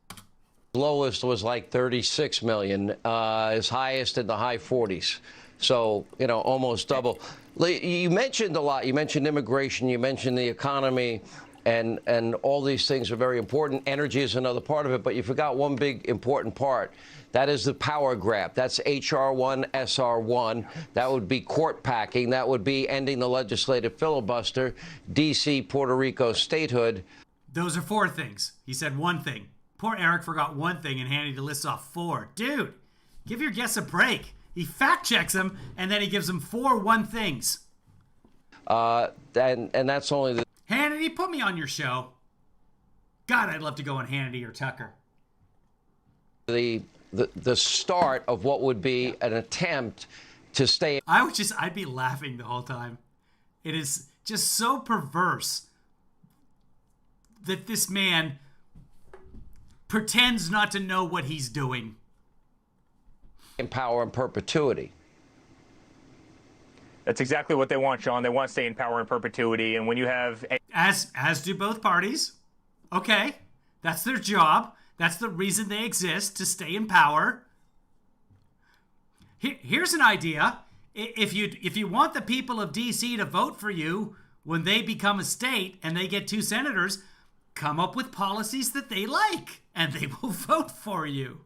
Lowest was like 36 million. His highest in the high 40s. So, almost double. You mentioned a lot. You mentioned immigration. You mentioned the economy. And all these things are very important. Energy is another part of it. But you forgot one big important part. That is the power grab. That's H.R.1, S.R.1. That would be court packing. That would be ending the legislative filibuster, D.C., Puerto Rico statehood. Those are 4 things. He said one thing. Poor Eric forgot one thing and Hannity lists off 4. Dude, give your guests a break. He fact checks them and then he gives them 4 one things. And that's only the. Hannity, put me on your show. God, I'd love to go on Hannity or Tucker. The start of what would be an attempt to stay. I'd be laughing the whole time. It is just so perverse that this man pretends not to know what he's doing. In power in perpetuity. That's exactly what they want, Sean. They want to stay in power in perpetuity. And when you have... As do both parties. Okay. That's their job. That's the reason they exist, to stay in power. Here's an idea. If you want the people of D.C. to vote for you when they become a state and they get 2 senators, come up with policies that they like, and they will vote for you.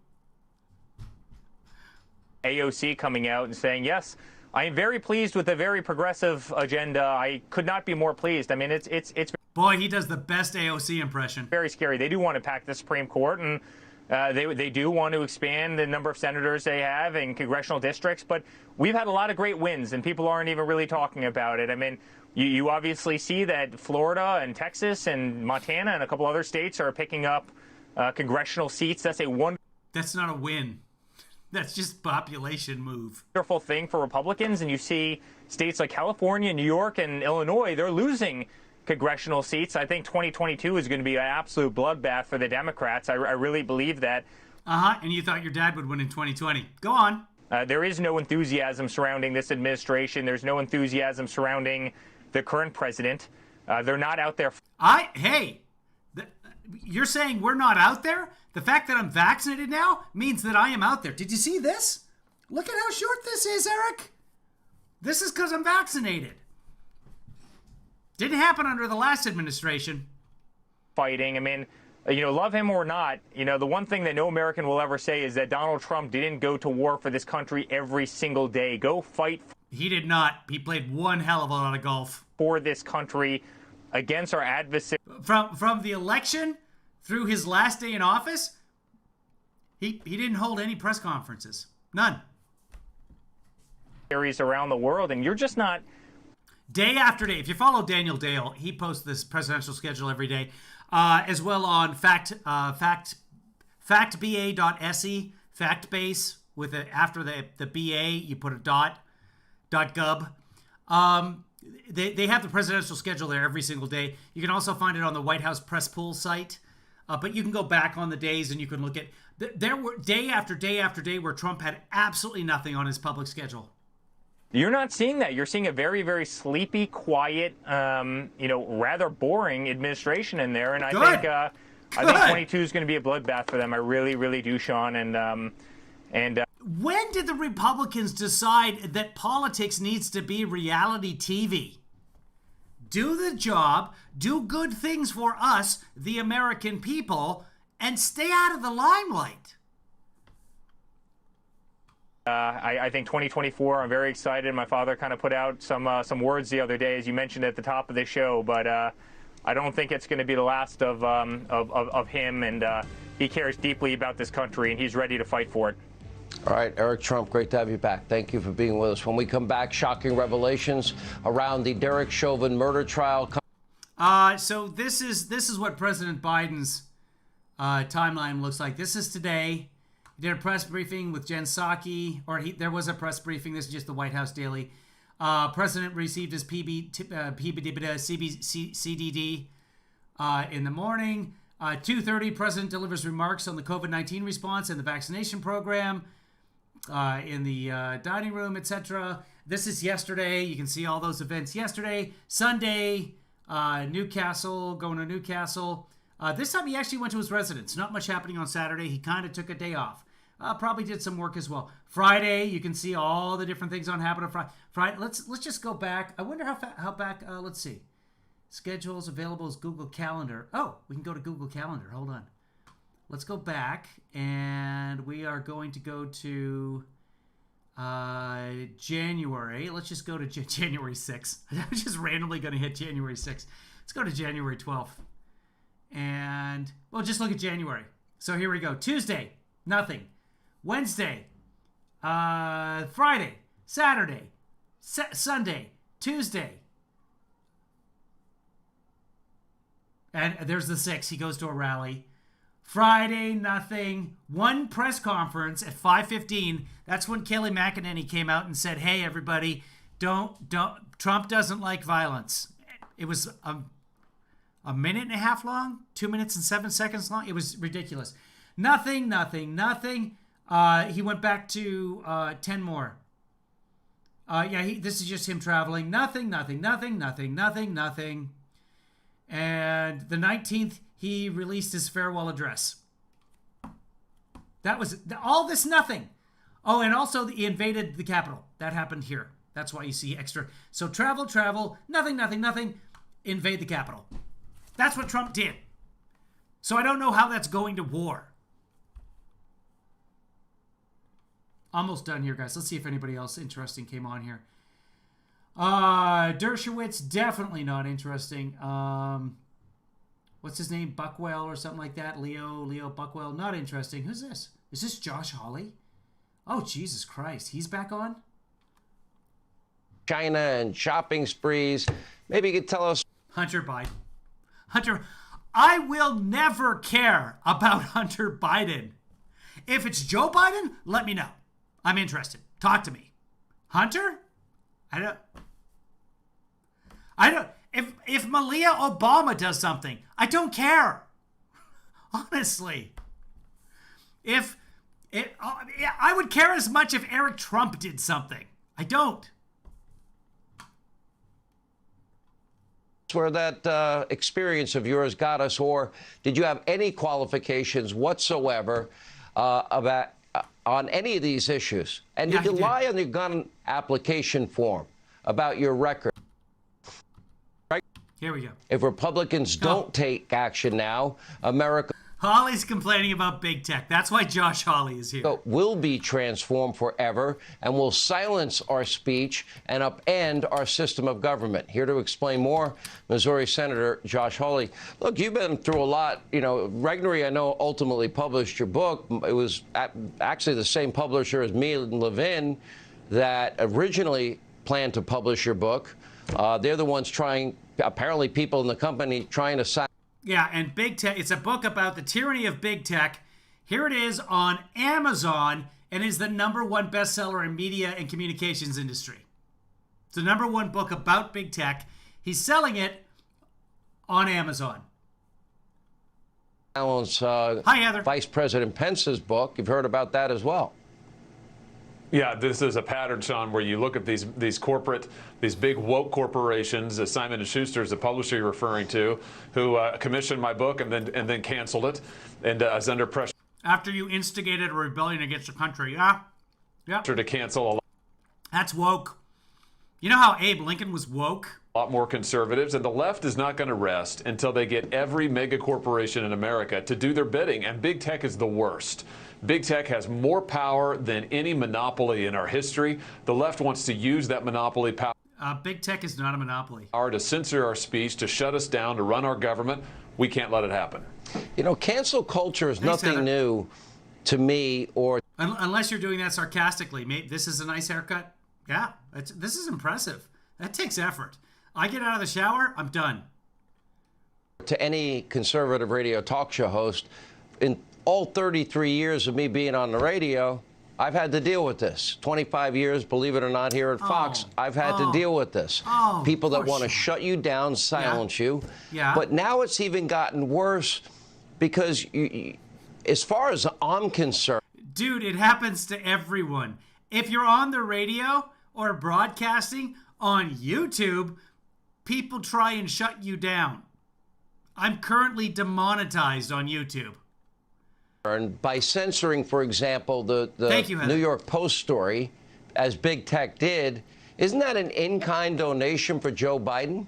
AOC coming out and saying, yes, I am very pleased with a very progressive agenda. I could not be more pleased. I mean, it's Boy, he does the best AOC impression. Very scary. They do want to pack the Supreme Court, and they do want to expand the number of senators they have in congressional districts. But we've had a lot of great wins, and people aren't even really talking about it. I mean, you obviously see that Florida and Texas and Montana and a couple other states are picking up congressional seats. That's not a win. That's just population move. Wonderful thing for Republicans, and you see states like California, New York, and Illinois, they're losing congressional seats. I think 2022 is going to be an absolute bloodbath for the Democrats. I really believe that. And you thought your dad would win in 2020. Go on. There is no enthusiasm surrounding this administration. There's no enthusiasm surrounding the current president. They're not out there. You're saying we're not out there? The fact that I'm vaccinated now means that I am out there. Did you see this? Look at how short this is, Eric. This is because I'm vaccinated. Didn't happen under the last administration. Fighting. I mean, love him or not, the one thing that no American will ever say is that Donald Trump didn't go to war for this country every single day. Go fight. He did not. He played one hell of a lot of golf. For this country, against our adversary. From the election through his last day in office, he didn't hold any press conferences. None. Areas around the world, and you're just not. Day after day. If you follow Daniel Dale, he posts this presidential schedule every day, as well on factba.se, Factbase, with after the BA you put a .gov. They have the presidential schedule there every single day. You can also find it on the White House press pool site, but you can go back on the days and you can look at. There were day after day after day where Trump had absolutely nothing on his public schedule. You're not seeing that. You're seeing a very, very sleepy, quiet, rather boring administration in there. And I think 22 is going to be a bloodbath for them. I really, really do, Sean. And when did the Republicans decide that politics needs to be reality TV? Do the job, do good things for us, the American people, and stay out of the limelight. I think 2024, I'm very excited. My father kind of put out some words the other day, as you mentioned at the top of the show, but I don't think it's going to be the last of him, and he cares deeply about this country, and he's ready to fight for it. All right, Eric Trump, great to have you back. Thank you for being with us. When we come back, shocking revelations around the Derek Chauvin murder trial. So this is what President Biden's timeline looks like. This is today. He did a press briefing with Jen Psaki, there was a press briefing. This is just the White House Daily. President received his CDD in the morning. 2:30, President delivers remarks on the COVID-19 response and the vaccination program in the dining room, etc. This is yesterday. You can see all those events yesterday. Sunday, Newcastle, going to Newcastle. This time he actually went to his residence. Not much happening on Saturday. He kind of took a day off. Probably did some work as well. Friday, you can see all the different things on happening on Friday. Let's just go back. I wonder how back. Let's see. Schedules available as Google Calendar. Oh, we can go to Google Calendar. Hold on. Let's go back, and we are going to go to January. Let's just go to January 6th. I'm just randomly going to hit January 6th. Let's go to January 12th. And, well, just look at January. So here we go. Tuesday, nothing. Wednesday, Friday, Saturday, Sunday, Tuesday. And there's the 6th. He goes to a rally. Friday, nothing. One press conference at 5:15. That's when Kelly McEnany came out and said, "Hey, everybody, don't. Trump doesn't like violence." It was a minute and a half long, 2 minutes and 7 seconds long. It was ridiculous. Nothing. He went back to 10 more. This is just him traveling. Nothing. And the 19th, he released his farewell address. That was all this nothing. Oh, and also he invaded the Capitol. That happened here. That's why you see extra. So travel, nothing, invade the Capitol. That's what Trump did. So I don't know how that's going to war. Almost done here, guys. Let's see if anybody else interesting came on here. Dershowitz, definitely not interesting. What's his name? Buckwell or something like that. Leo Buckwell, not interesting. Who's this? Is this Josh Hawley? Oh, Jesus Christ. He's back on? China and shopping sprees. Maybe you could tell us. Hunter Biden. I will never care about Hunter Biden. If it's Joe Biden, let me know. I'm interested. Talk to me. Hunter? I don't. If Malia Obama does something, I don't care. Honestly. I would care as much if Eric Trump did something. I don't. Where that experience of yours got us, or did you have any qualifications whatsoever about on any of these issues? And did you lie on your gun application form about your record? Here we go. If Republicans don't take action now, America Hawley's complaining about big tech. That's why Josh Hawley is here. Will be transformed forever and will silence our speech and upend our system of government. Here to explain more, Missouri Senator Josh Hawley. Look, you've been through a lot. You know, Regnery, I know, ultimately published your book. It was actually the same publisher as me and Levin that originally planned to publish your book. They're the ones trying, apparently people in the company trying to silence. Yeah, and big tech, it's a book about the tyranny of big tech. Here it is on Amazon, and is the #1 bestseller in media and communications industry. It's the #1 book about big tech. He's selling it on Amazon. Hi, Heather. Vice President Pence's book. You've heard about that as well. Yeah, this is a pattern, Sean, where you look at these big woke corporations. Simon & Schuster is the publisher you're referring to, who commissioned my book and then canceled it, and is under pressure. After you instigated a rebellion against the country, yeah. To cancel a lot. That's woke. You know how Abe Lincoln was woke? A lot more conservatives, and the left is not going to rest until they get every mega corporation in America to do their bidding, and big tech is the worst. Big tech has more power than any monopoly in our history. The left wants to use that monopoly power. Big tech is not a monopoly. To censor our speech, to shut us down, to run our government. We can't let it happen. You know, cancel culture is nothing new to me or... Unless you're doing that sarcastically. This is a nice haircut. Yeah, this is impressive. That takes effort. I get out of the shower, I'm done. To any conservative radio talk show host, in all 33 years of me being on the radio, I've had to deal with this. 25 years, believe it or not, here at Fox, I've had to deal with this. People that want to shut you down, silence you. Yeah. But now it's even gotten worse because, as far as I'm concerned... Dude, it happens to everyone. If you're on the radio or broadcasting on YouTube, people try and shut you down. I'm currently demonetized on YouTube. And by censoring, for example, the New York Post story, as big tech did, isn't that an in-kind donation for Joe Biden?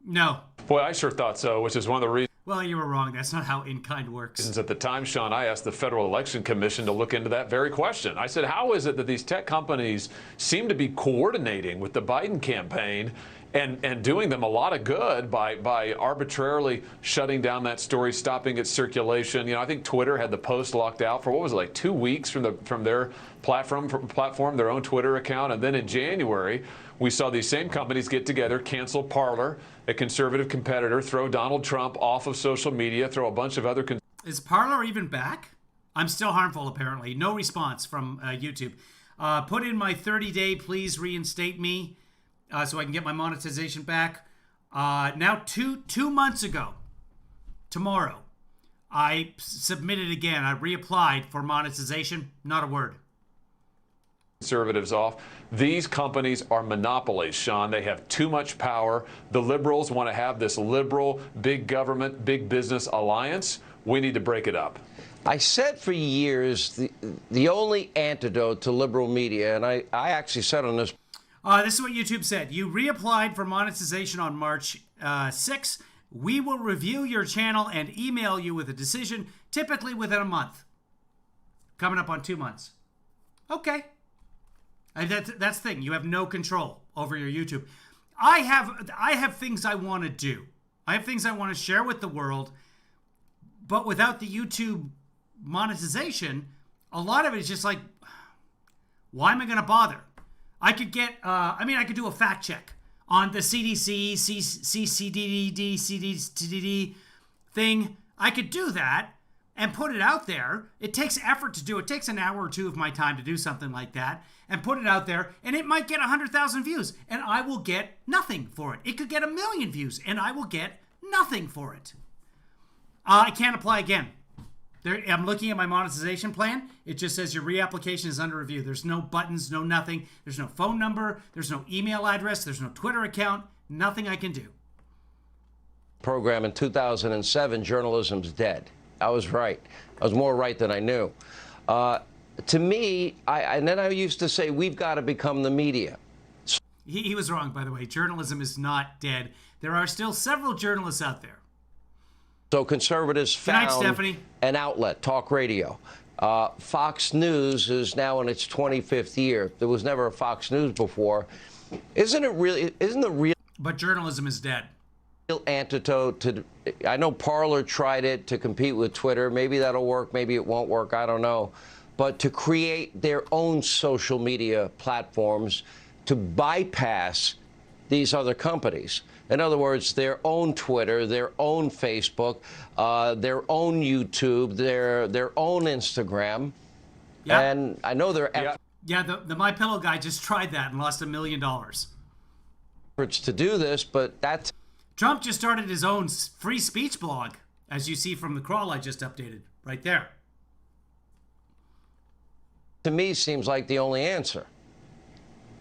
No. Boy, I sure thought so, which is one of the reasons. Well, you were wrong. That's not how in-kind works. At the time, Sean, I asked the Federal Election Commission to look into that very question. I said, how is it that these tech companies seem to be coordinating with the Biden campaign and doing them a lot of good by arbitrarily shutting down that story, stopping its circulation? You know, I think Twitter had the Post locked out for, what was it, like 2 weeks from their platform, their own Twitter account. And then in January, we saw these same companies get together, cancel Parler, a conservative competitor, throw Donald Trump off of social media, throw a bunch of other... Is Parler even back? I'm still harmful, apparently. No response from YouTube. Put in my 30-day, please reinstate me, so I can get my monetization back. Now, two months ago, tomorrow, I submitted again. I reapplied for monetization. Not a word. Conservatives off. These companies are monopolies, Sean. They have too much power. The liberals want to have this liberal, big government, big business alliance. We need to break it up. I said for years the only antidote to liberal media, and I actually said on this. This is what YouTube said. You reapplied for monetization on March 6. We will review your channel and email you with a decision, typically within a month. Coming up on 2 months. Okay. That's the thing. You have no control over your YouTube. I have things I want to do. I have things I want to share with the world, but without the YouTube monetization, a lot of it is just like, why am I going to bother? I could get, I could do a fact check on the CDC, CDD thing. I could do that and put it out there. It takes effort to do it. It takes an hour or two of my time to do something like that and put it out there, and it might get 100,000 views, and I will get nothing for it. It could get 1 million views, and I will get nothing for it. I can't apply again. I'm looking at my monetization plan. It just says your reapplication is under review. There's no buttons, no nothing. There's no phone number. There's no email address. There's no Twitter account. Nothing I can do. Program in 2007, journalism's dead. I was right. I was more right than I knew. To me, and then I used to say, we've got to become the media. He was wrong, by the way. Journalism is not dead. There are still several journalists out there. So conservatives found an outlet, talk radio. Fox News is now in its 25th year. There was never a Fox News before. Isn't the real... But journalism is dead. Real antidote to... I know Parler tried it to compete with Twitter. Maybe that'll work. Maybe it won't work. I don't know. But to create their own social media platforms to bypass these other companies. In other words, their own Twitter, their own Facebook, their own YouTube, their own Instagram. Yeah. And I know they're... Yeah, the MyPillow guy just tried that and lost $1 million. Efforts to do this, but that's... Trump just started his own free speech blog, as you see from the crawl I just updated, right there. To me, seems like the only answer.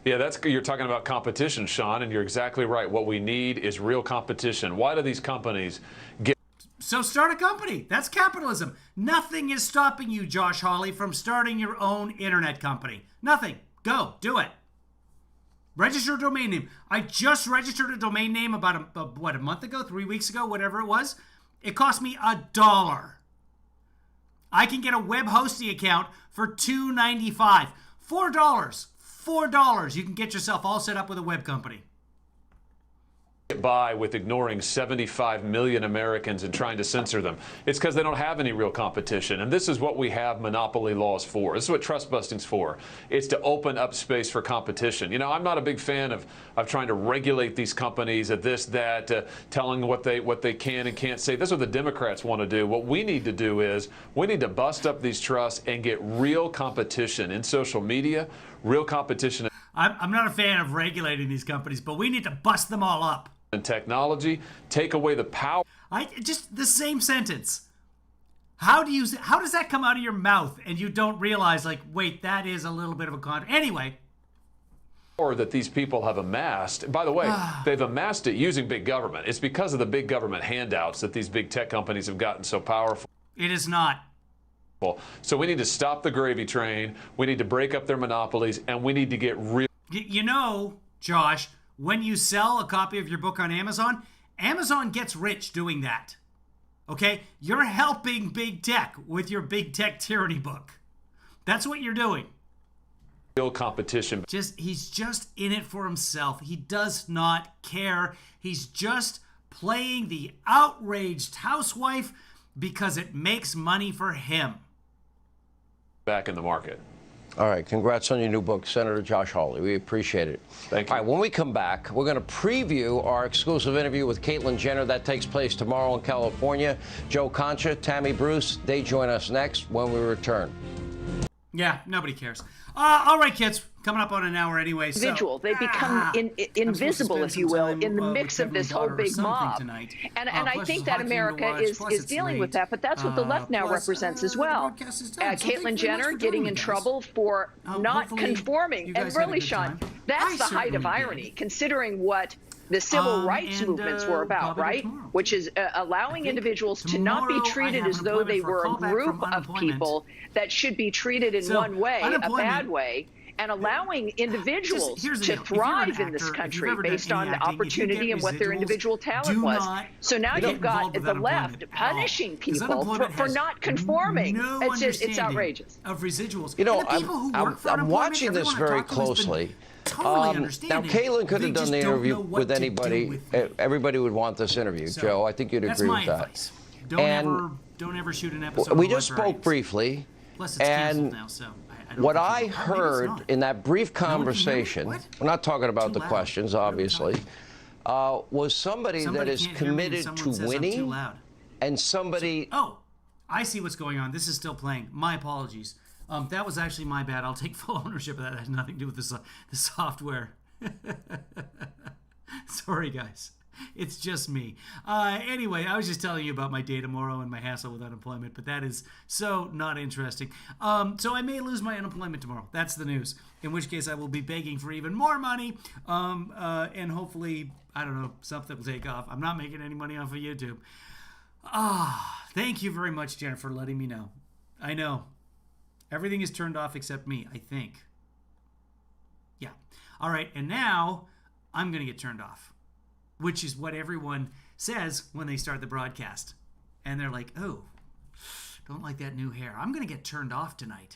Yeah, you're talking about competition, Sean, and you're exactly right. What we need is real competition. Why do these companies get... So start a company. That's capitalism. Nothing is stopping you, Josh Hawley, from starting your own internet company. Nothing. Go. Do it. Register a domain name. I just registered a domain name about a month ago, 3 weeks ago, whatever it was. It cost me $1. I can get a web hosting account for $2.95. $4. You can get yourself all set up with a web company. Get by with ignoring 75 million Americans and trying to censor them. It's because they don't have any real competition. And this is what we have monopoly laws for. This is what trust busting's for. It's to open up space for competition. You know, I'm not a big fan of trying to regulate these companies at this, that, telling what they can and can't say. That's what the Democrats want to do. What we need to do is we need to bust up these trusts and get real competition in social media, real competition. I'm not a fan of regulating these companies, but we need to bust them all up. And technology, take away the power. Just the same sentence. How does that come out of your mouth and you don't realize, like, wait, that is a little bit of a con. Anyway. Or that these people have amassed. By the way, they've amassed it using big government. It's because of the big government handouts that these big tech companies have gotten so powerful. It is not. So we need to stop the gravy train. We need to break up their monopolies, and we need to get real. You know, Josh, when you sell a copy of your book on Amazon, Amazon gets rich doing that. Okay? You're helping big tech with your big tech tyranny book. That's what you're doing. Real competition. He's just in it for himself. He does not care. He's just playing the outraged housewife because it makes money for him. Back in the market. All right. Congrats on your new book, Senator Josh Hawley. We appreciate it. Thank you. All right. When we come back, we're going to preview our exclusive interview with Caitlyn Jenner. That takes place tomorrow in California. Joe Concha, Tammy Bruce, they join us next when we return. Yeah, nobody cares. All right, kids. Coming up on an hour anyway. So, individual. They become invisible, if you will, in the mix of this whole big mob. And I think that America is dealing with that, but that's what the left now represents as well. Caitlyn Jenner getting in trouble for not conforming. And really, Sean, that's the height of irony, considering what the civil rights movements were about, right? Which is allowing individuals to not be treated as though they were a group of people that should be treated in one way, a bad way, and allowing individuals to thrive in this country based on the opportunity and what their individual talent was. So now you've got the left punishing people for not conforming. It's outrageous. Of residuals. You know, I'm watching this very closely. Totally now, Caitlyn could have done the interview with anybody. Everybody would want this interview, so, Joe. I think you'd agree with that. Advice. Don't ever shoot an episode. We just spoke briefly. Plus, it's canceled now, so. What I heard in that brief conversation, we're not talking about the questions, obviously, was somebody that is committed to winning and somebody... Oh, I see what's going on. This is still playing. My apologies. That was actually my bad. I'll take full ownership of that. It has nothing to do with the software. Sorry, guys. It's just me. Anyway, I was just telling you about my day tomorrow and my hassle with unemployment, but that is so not interesting. So I may lose my unemployment tomorrow. That's the news. In which case I will be begging for even more money. And hopefully, I don't know, something will take off. I'm not making any money off of YouTube. Thank you very much, Jennifer, for letting me know. I know. Everything is turned off except me, I think. Yeah. All right, and now I'm going to get turned off. Which is what everyone says when they start the broadcast. And they're like, oh, don't like that new hair. I'm going to get turned off tonight.